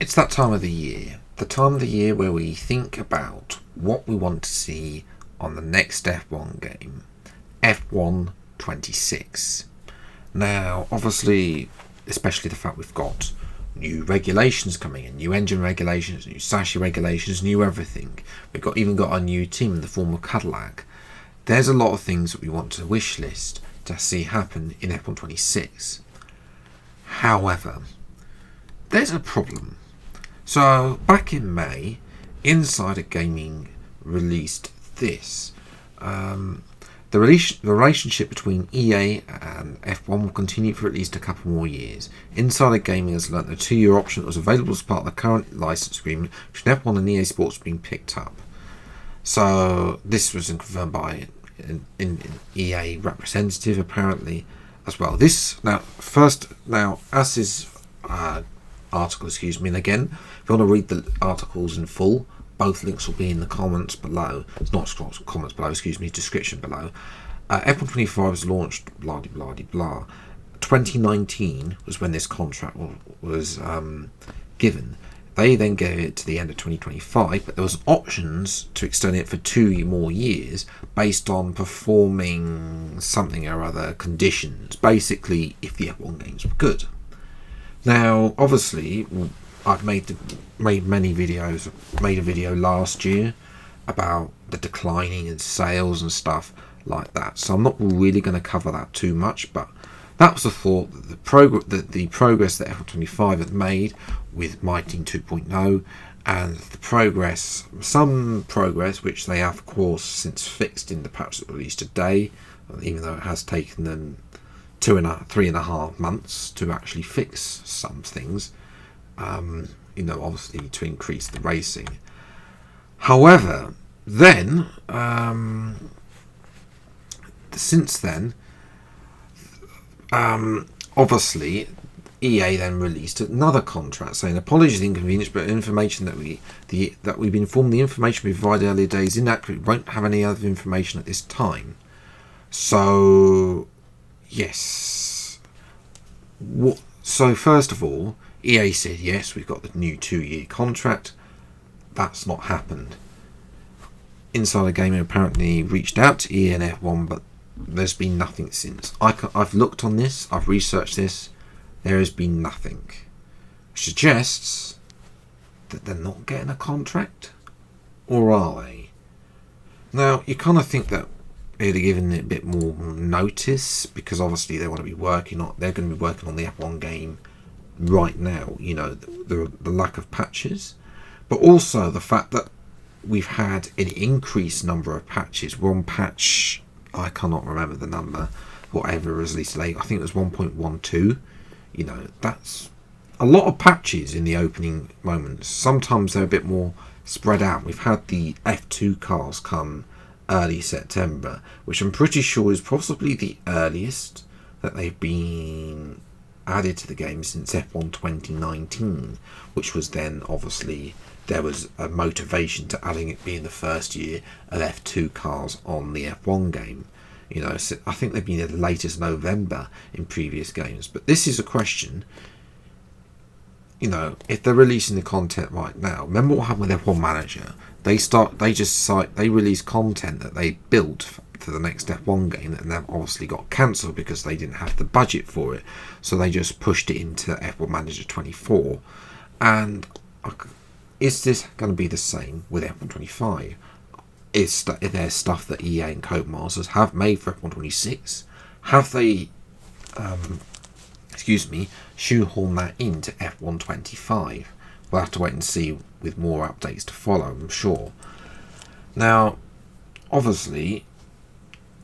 It's that time of the year. The time of the year where we think about what we want to see on the next F1 game. F1 26. Now, obviously, especially the fact we've got new regulations coming in, new engine regulations, new chassis regulations, new everything. We've even got a new team in the form of Cadillac. There's a lot of things that we want to wish list to see happen in F1 26. However, there's a problem. So, back in May, Insider Gaming released this. The relationship between EA and F1 will continue for at least a couple more years. Insider Gaming has learnt a 2-year option that was available as part of the current license agreement between F1 and EA Sports being picked up. So, this was confirmed by an EA representative, apparently, as well. As is article, and again, if you want to read the articles in full, both links will be in the comments below. It's not comments below, description below. F1 25 was launched, blah blah blah blah. 2019 was when this contract was given. They then gave it to the end of 2025, but there was options to extend it for 2 more years based on performing something or other conditions. Basically, if the F1 games were good. Now, obviously, I've made many videos. Made a video last year about the declining in sales and stuff like that. So I'm not really going to cover that too much. But that was the thought that the progress that F1 25 had made with My Team 2.0, and some progress which they have, of course, since fixed in the patch that released today, even though it has taken them 3.5 months to actually fix some things, obviously to increase the racing. However, then, since then, obviously, EA then released another contract saying, apologies for the inconvenience, but information that we've been informed the information we provided earlier days is inaccurate. We won't have any other information at this time. So, yes. So first of all, EA said yes, we've got the new 2-year contract. That's not happened. Insider Gaming apparently reached out to EA and F1, but there's been nothing since. I've looked on this, I've researched this. There has been nothing, which suggests that they're not getting a contract, or are they? Now, you kind of think that they'd have given it a bit more notice, because obviously they're going to be working on the F1 game right now. The lack of patches, but also the fact that we've had an increased number of patches. One patch, I cannot remember the number, whatever was released today, I think it was 1.12. That's a lot of patches in the opening moments. Sometimes they're a bit more spread out. We've had the F2 cars come early September, which I'm pretty sure is possibly the earliest that they've been added to the game since F1 2019, which was then obviously there was a motivation to adding it being the first year of F2 cars on the F1 game. So I think they've been as late as November in previous games. But this is a question, if they're releasing the content right now. Remember what happened with F1 Manager? They release content that they built for the next F1 game, and they've obviously got cancelled because they didn't have the budget for it. So they just pushed it into F1 Manager 24. And is this going to be the same with F1 25? Is there stuff that EA and Codemasters have made for F1 26? Have they, shoehorn that into F1 25? We'll have to wait and see with more updates to follow, I'm sure. Now, obviously,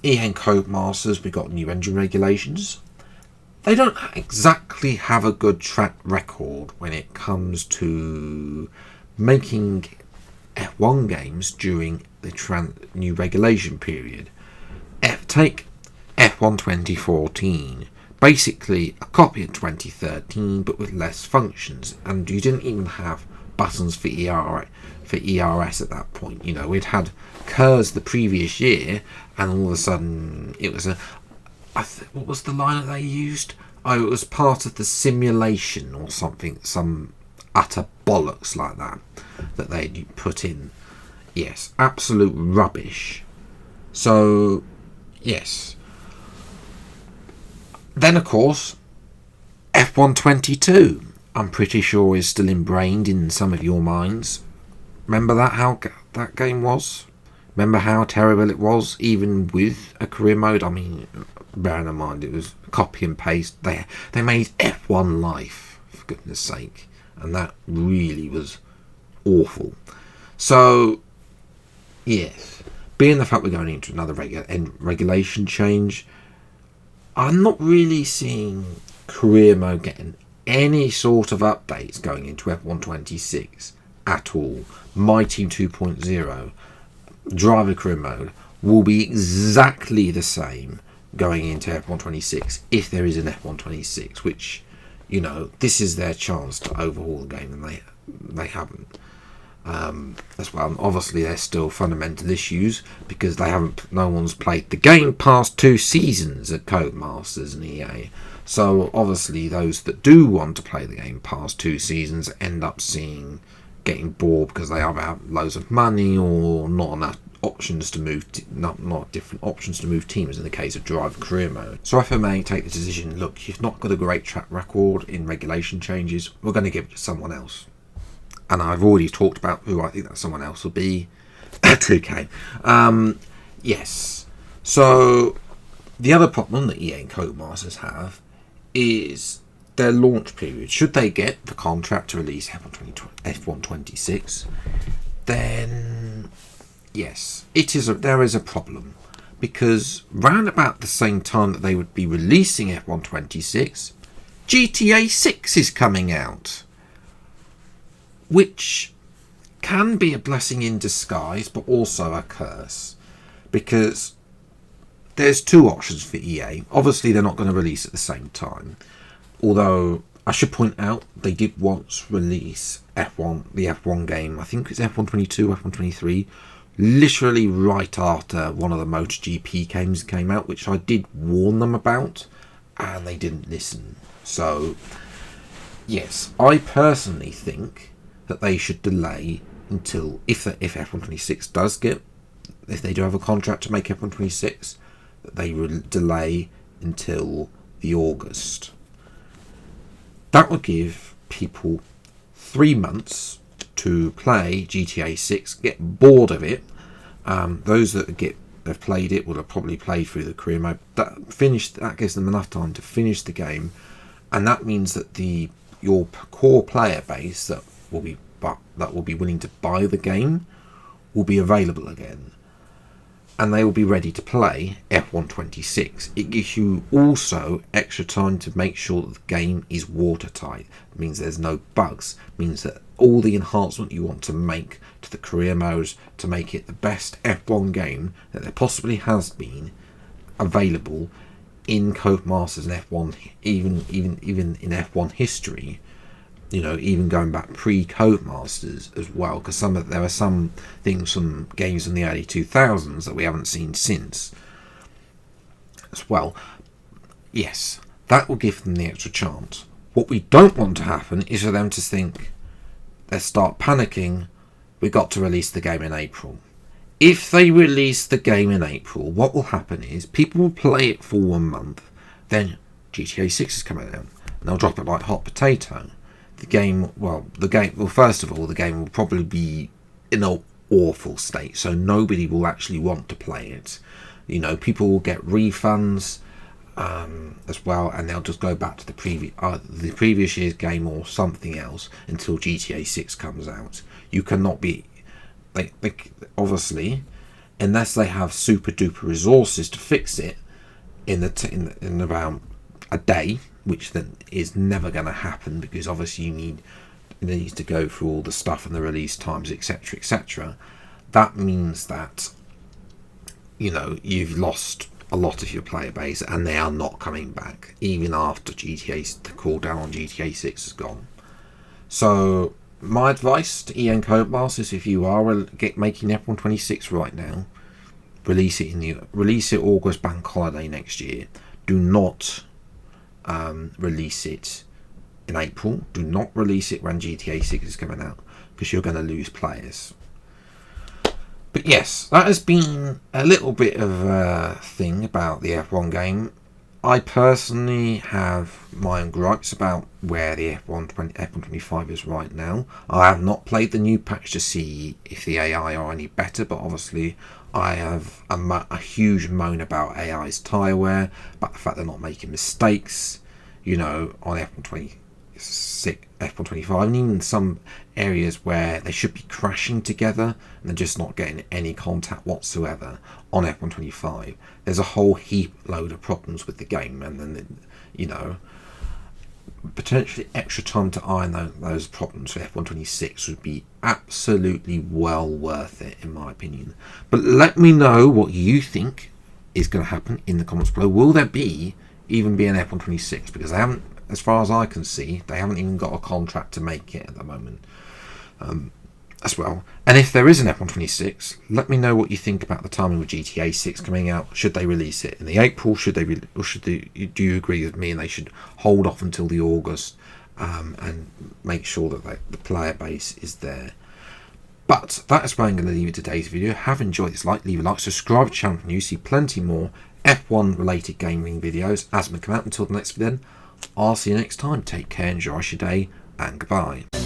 EA and Codemasters, we've got new engine regulations. They don't exactly have a good track record when it comes to making F1 games during the new regulation period. Take F1 2014, basically a copy of 2013 but with less functions, and you didn't even have buttons for ERS at that point. We'd had KERS the previous year, and all of a sudden it was what was the line that they used? It was part of the simulation or something, some utter bollocks like that they put in. Yes, absolute rubbish. So, yes. Then, of course, F122, I'm pretty sure is still ingrained in some of your minds. Remember how that game was? Remember how terrible it was, even with a career mode? I mean, bearing in mind it was copy and paste. They made F1 Life, for goodness sake, and that really was awful. So, yes, being the fact we're going into another regulation change, I'm not really seeing career mode getting any sort of updates going into F126 at all. My Team 2.0 driver career mode will be exactly the same going into F126 if there is an F126, which, you know, this is their chance to overhaul the game, and they haven't. As well, and obviously there's still fundamental issues because no one's played the game past 2 seasons at Codemasters and EA. So obviously those that do want to play the game past 2 seasons end up getting bored because they either have loads of money or not enough options to move, not different options to move teams in the case of drive career mode. So FMA take the decision, look, you've not got a great track record in regulation changes, we're going to give it to someone else. And I've already talked about who I think that someone else will be. 2K. Yes. So the other problem that EA and Codemasters have is their launch period. Should they get the contract to release F126, then yes, there is a problem, because round about the same time that they would be releasing F126, GTA 6 is coming out, which can be a blessing in disguise but also a curse, because there's 2 options for EA. Obviously they're not going to release at the same time, although I should point out they did once release the F1 game, I think it's F122, F123, literally right after one of the MotoGP games came out, which I did warn them about, and they didn't listen. So yes, I personally think that they should delay until, if F126 does if they do have a contract to make F126, that they will delay until the August. That would give people 3 months to play GTA 6, get bored of it. Those that have played it will have probably played through the career mode. That gives them enough time to finish the game, and that means that your core player base that will be willing to buy the game will be available again, and they will be ready to play F126. It gives you also extra time to make sure that the game is watertight. It means there's no bugs. It means that all the enhancement you want to make to the career modes to make it the best F1 game that there possibly has been available in Codemasters and F1, even in F1 history. You know, even going back pre-Codemasters as well, because there are some things from games in the early 2000s that we haven't seen since as well. Yes, that will give them the extra chance. What we don't want to happen is for them to think, let's start panicking, we got to release the game in April. If they release the game in April, what will happen is people will play it for 1 month, then GTA 6 is coming out, and they'll drop it like hot potato. First of all, the game will probably be in an awful state, so nobody will actually want to play it. You know, people will get refunds as well, and they'll just go back to the previous year's game or something else until GTA 6 comes out. You cannot be, obviously, unless they have super duper resources to fix it in around a day, which then is never going to happen, because obviously it needs to go through all the stuff and the release times, etc, etc. That means that, you know, you've lost a lot of your player base, and they are not coming back even after the cooldown on GTA 6 is gone. So my advice to EA and Codemasters, if you are making F126 right now, release it August bank holiday next year. Do not release it in April. Do not release it when GTA 6 is coming out, because you're going to lose players. But yes, that has been a little bit of a thing about the F1 game. I personally have my own gripes about where the F125 is right now. I have not played the new patch to see if the AI are any better, but obviously I have a huge moan about AI's tyre wear, about the fact they're not making mistakes, you know, on F125, and even some areas where they should be crashing together and they're just not getting any contact whatsoever on F125. There's a whole heap load of problems with the game, and then, you know, potentially extra time to iron those problems for F126 would be absolutely well worth it, in my opinion. But let me know what you think is going to happen in the comments below. Will there even be an F126? Because they haven't, as far as I can see, they haven't even got a contract to make it at the moment, as well. And if there is an F126, let me know what you think about the timing of GTA 6 coming out. Should they release it in the April? Do you agree with me and they should hold off until the August, and make sure that the player base is there? But that is where I'm going to leave it today's video. Have enjoyed this, leave a like, subscribe to the channel, and you see plenty more F1 related gaming videos as they come out. Until the next video, I'll see you next time. Take care, enjoy your day, and goodbye.